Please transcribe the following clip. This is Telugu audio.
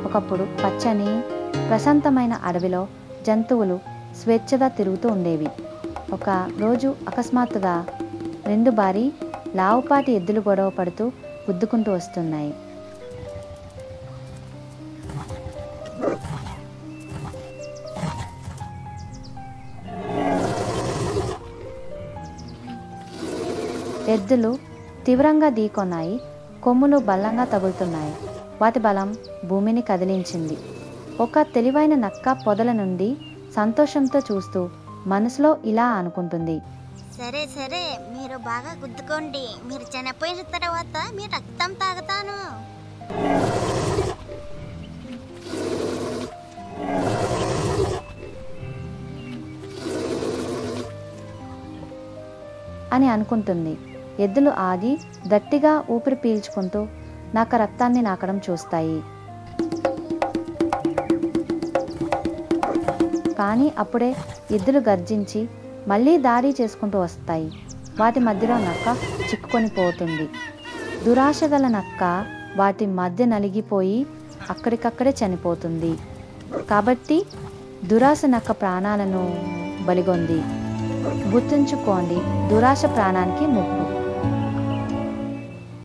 ఒకప్పుడు పచ్చని ప్రశాంతమైన అడవిలో జంతువులు స్వేచ్ఛగా తిరుగుతూ ఉండేవి. ఒక రోజు అకస్మాత్తుగా 2 భారీ లావుపాటి ఎద్దులు గొడవ పడుతూ గుద్దుకుంటూ వస్తున్నాయి. ఎద్దులు తీవ్రంగా ఢీకొన్నాయి. కొమ్ములు బలంగా తగులుతున్నాయి. వాటి బలం భూమిని కదిలించింది. ఒక తెలివైన నక్క పొదల నుండి సంతోషంతో చూస్తూ మనసులో ఇలా అనుకుంటుంది. సరే సరే, మీరు బాగా గుద్దుకోండి. మీరు చనిపోయిన తర్వాత మీ రక్తం తాగుతాను. అని అనుకుంటుంది. ఎద్దులు ఆగి గట్టిగా ఊపిరి పీల్చుకుంటూ నక్క రక్తాన్ని నాకడం చూస్తాయి. కానీ అప్పుడే ఎద్దులు గర్జించి మళ్ళీ దాడి చేసుకుంటూ వస్తాయి. వాటి మధ్యలో నక్క చిక్కుకొని పోతుంది. దురాశ గల నక్క వాటి మధ్య నలిగిపోయి అక్కడికక్కడే చనిపోతుంది. కాబట్టి దురాశ నక్క ప్రాణాలను బలిగొంది. గుర్తుంచుకోండి, దురాశ ప్రాణానికి ముప్పు.